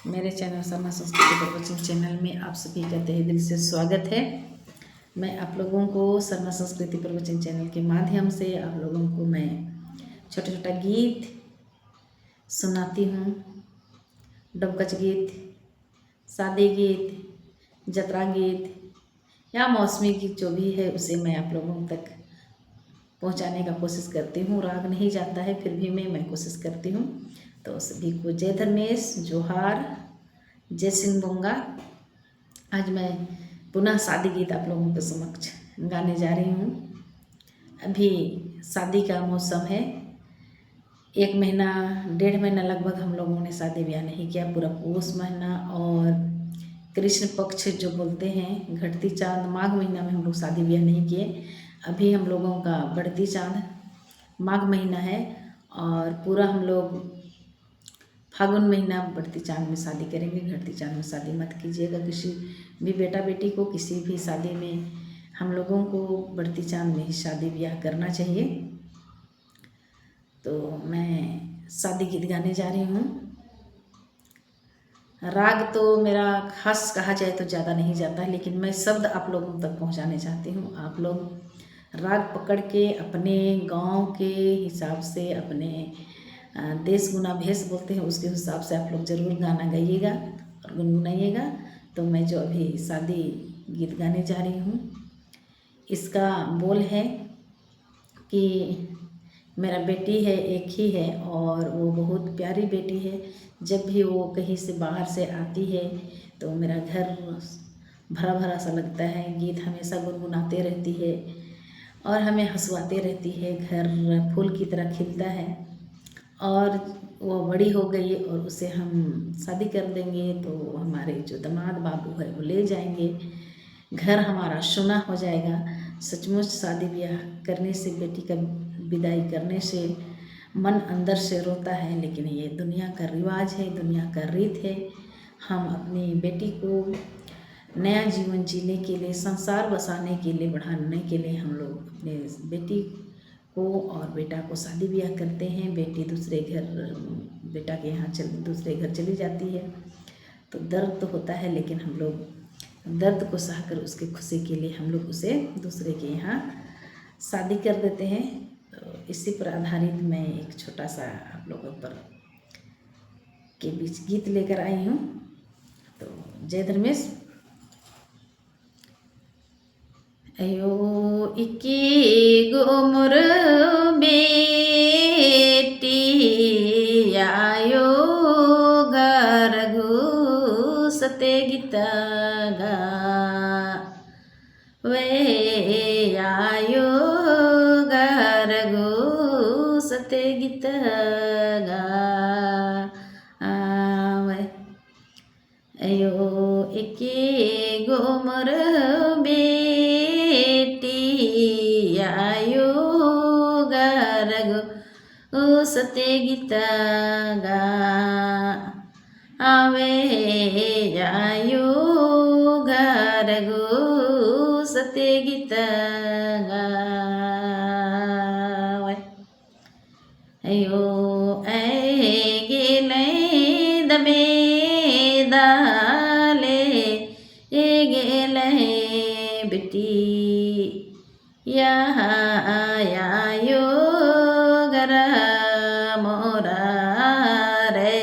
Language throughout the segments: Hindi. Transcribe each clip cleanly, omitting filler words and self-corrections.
मेरे चैनल सरमा संस्कृति प्रवचन चैनल में आप सभी का तहे दिल से स्वागत है। मैं आप लोगों को सरमा संस्कृति प्रवचन चैनल के माध्यम से आप लोगों को मैं छोटा छोटा गीत सुनाती हूँ। डबकच गीत, शादी गीत, जतरा गीत या मौसमी गीत जो भी है उसे मैं आप लोगों तक पहुंचाने का कोशिश करती हूँ। राग नहीं जाता है फिर भी मैं कोशिश करती हूँ। तो सभी को जय धर्मेश, जोहार, जय सिंह बोंगा। आज मैं पुनः शादी गीत आप लोगों के समक्ष गाने जा रही हूँ। अभी शादी का मौसम है। 1 महीना 1.5 महीना लगभग हम लोगों ने शादी ब्याह नहीं किया। पूरा पौष महीना और कृष्ण पक्ष जो बोलते हैं घटती चाँद, माघ महीना में हम लोग शादी ब्याह नहीं किए। अभी हम लोगों का बढ़ती चाँद माघ महीना है और पूरा हम लोग फागुन महीना बढ़ती चाँद में शादी करेंगे। घटती चाँद में शादी मत कीजिएगा। किसी भी बेटा बेटी को किसी भी शादी में हम लोगों को बढ़ती चाँद में ही शादी ब्याह करना चाहिए। तो मैं शादी गीत गाने जा रही हूँ। राग तो मेरा खास कहा जाए तो ज़्यादा नहीं जाता है, लेकिन मैं शब्द आप लोगों तक पहुँचाने चाहती हूँ। आप लोग राग पकड़ के अपने गांव के हिसाब से, अपने देश गुना भेष बोलते हैं उसके हिसाब से आप लोग ज़रूर गाना गाइएगा और गुनगुनाइएगा। तो मैं जो अभी शादी गीत गाने जा रही हूँ इसका बोल है कि मेरा बेटी है, एक ही है और वो बहुत प्यारी बेटी है। जब भी वो कहीं से बाहर से आती है तो मेरा घर भरा भरा सा लगता है। गीत हमेशा गुनगुनाते रहती है और हमें हंसवाते रहती है। घर फूल की तरह खिलता है और वो बड़ी हो गई और उसे हम शादी कर देंगे तो हमारे जो दामाद बाबू है वो ले जाएंगे। घर हमारा सोना हो जाएगा। सचमुच शादी ब्याह करने से, बेटी का विदाई करने से मन अंदर से रोता है, लेकिन ये दुनिया का रिवाज है, दुनिया का रीत है। हम अपनी बेटी को नया जीवन जीने के लिए, संसार बसाने के लिए, बढ़ाने के लिए हम लोग अपने बेटी को और बेटा को शादी ब्याह करते हैं। बेटी दूसरे घर, बेटा के यहाँ दूसरे घर चली जाती है तो दर्द तो होता है, लेकिन हम लोग दर्द को सहकर उसके खुशी के लिए हम लोग उसे दूसरे के यहाँ शादी कर देते हैं। तो इसी पर आधारित मैं एक छोटा सा आप लोगों पर के बीच गीत लेकर आई हूँ। तो जय धर्मेश। अयो इकी गो मोर बेटी आयो घर घुसते गीता गा वे आयो घर घुसते गीता गा आवे। अयो एके गो मोर बेटी आयो घर घुसते गीता गा आवे आयो घर घुसते गीता गावे। अयो ऐ गेले दबे दाले ए गेले बेटी आयो घर मोरा रे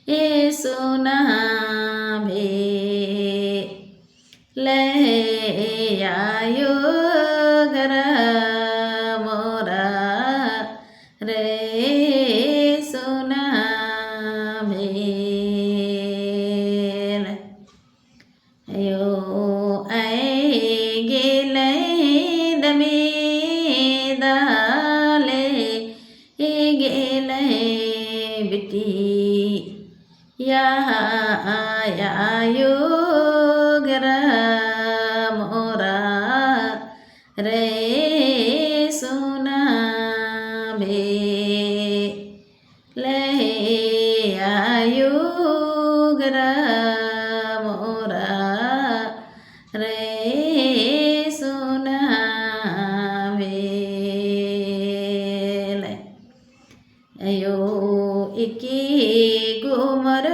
ए सुना भे ले आयो घर मोरा रे सुना भेल। अयो ऐ गेले दमे दाले ए गेले बेटी आयो घर मोरा रे सुना भे ले आयो घर मोरा रे सुना भेल। अयो एके गो मोर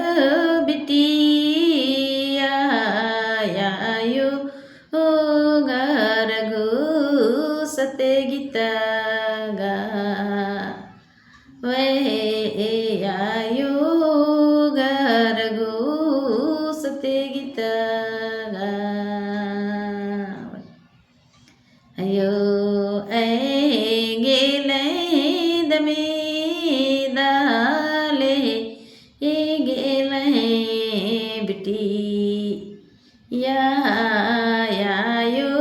बेटी यायो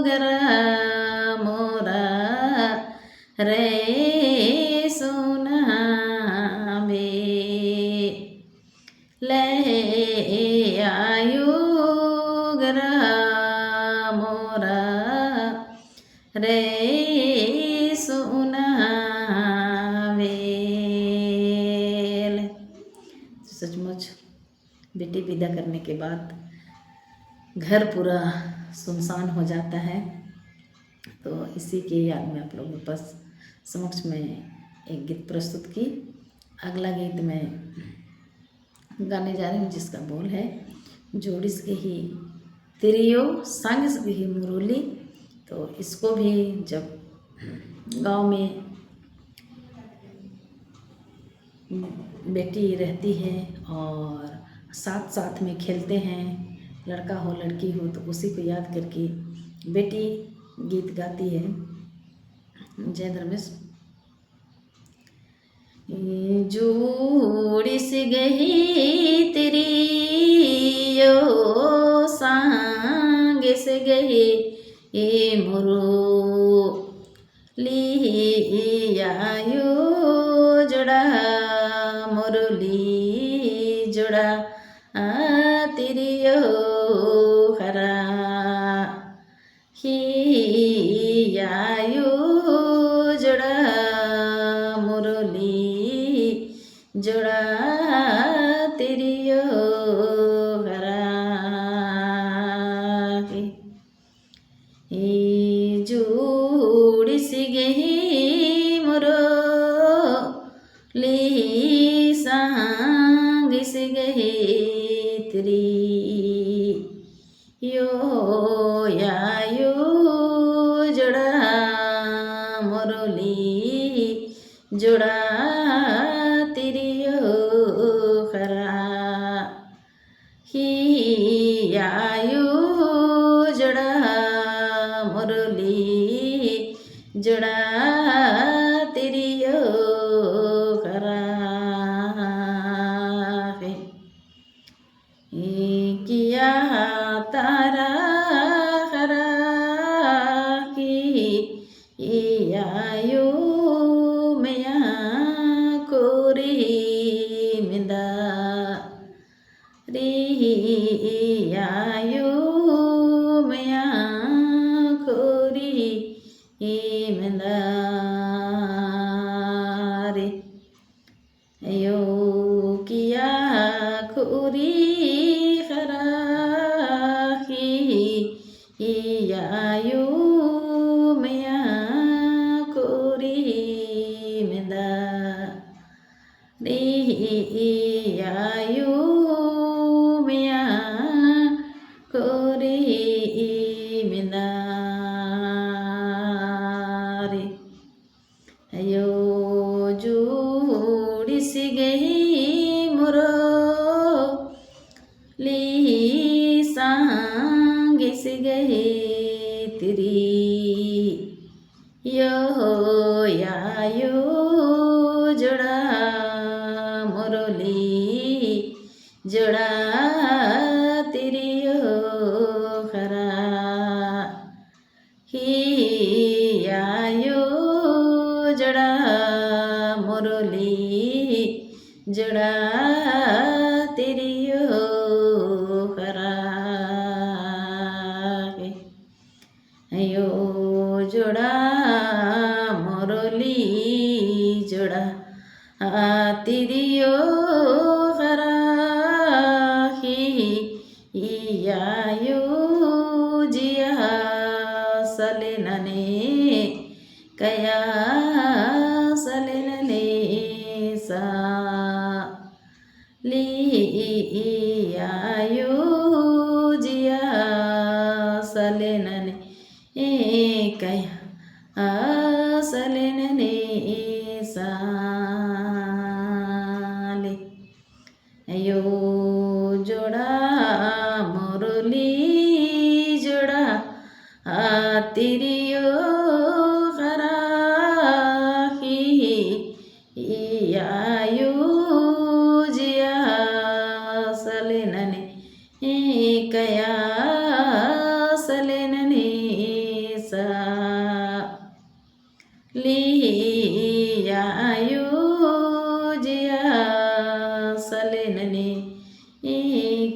गरा मोरा रे सुना बे ले आयो गरा मोरा रे सुना वेल। सचमुच बेटी विदा करने के बाद घर पूरा सुनसान हो जाता है। तो इसी के याद में आप लोगों के पास समक्ष में एक गीत प्रस्तुत की। अगला गीत मैं गाने जा रही हूँ जिसका बोल है जोड़िस गही तिरियो सांगिस गही मुरली। तो इसको भी जब गांव में बेटी रहती है और साथ साथ में खेलते हैं, लड़का हो लड़की हो, तो उसी को याद करके बेटी गीत गाती है। जय धर्मेश। जोड़िस गही तेरी यो सांगिस गही मुरली आयो जोड़ा मुरली जोड़ा तिरियो हरा ही आयो जोड़ा मुरली जोड़ा तिरियो हरा जोड़िस गही मुरली सांगिस गही तिरी यो यायो जोड़ा मुरली जोड़ा तिरियो खरा ही आयो जोड़ा मुरली जोड़ा तिरियो खरा किया तारा खरा की आयो मैया कोरी मिंदा रे आयो मैया कोरी मिंदा रे अयो किया खोरी खरा आयो मैया कोरी मिंदा रे आयो मैया कोरी मिंदा रे अयो जोड़िस गही मुरली सांगिस गही तिरी यो यायो जोड़ा मुरली जोड़ा तिरियो खरा ही आयो जोड़ा मुरली जोड़ा तिरियो खरा अयो जोड़ा मुरली जोड़ा तिरियो खरा ही आयो जिया सले नने कया सले नने सा ली आयो जिया सले नने कया सले नने सा ले अयो जोड़ा मुरली जोड़ा तिरियो खरा ही आयो जिया सले सलेनने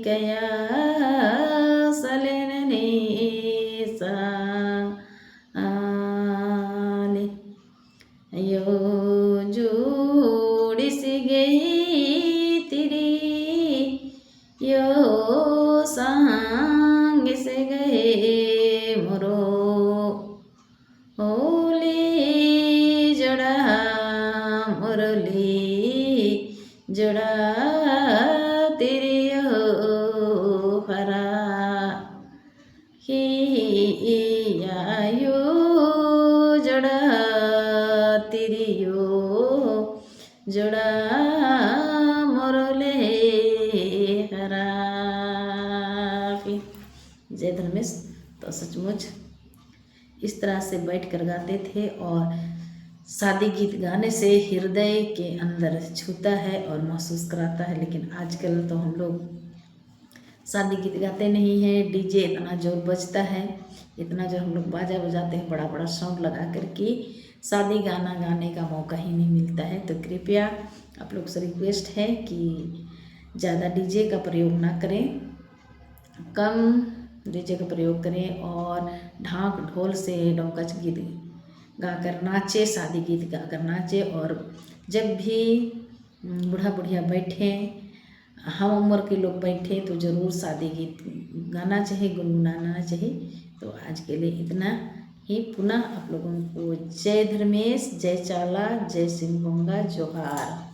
कया सलेनने साले यो जोड़ी सी गई तेरी यो संग से गए मोरो होली जोड़ा मुरली जोड़ा तेरी हरा यो जोड़ा तेरी जोड़ा मुरली हरा। जय धर्मेश। तो सचमुच इस तरह से बैठ कर गाते थे और शादी गीत गाने से हृदय के अंदर छूता है और महसूस कराता है। लेकिन आजकल तो हम लोग शादी गीत गाते नहीं हैं, डीजे इतना जोर बजता है, इतना जो हम लोग बाजा बजाते हैं, बड़ा बड़ा साउंड लगा करके शादी गाना गाने का मौका ही नहीं मिलता है। तो कृपया आप लोग से रिक्वेस्ट है कि ज़्यादा डीजे का प्रयोग ना करें, कम डीजे का प्रयोग करें और ढाक ढोल से डोंकच गीत गाकर नाचे, शादी गीत गाकर नाचे। और जब भी बूढ़ा बुढ़िया बैठे, हम उम्र के लोग बैठे तो ज़रूर शादी गीत गाना चाहिए, गुनगुनाना चाहिए। तो आज के लिए इतना ही। पुनः आप लोगों को जय धर्मेश, जय चाला, जय सिंह, जोहार।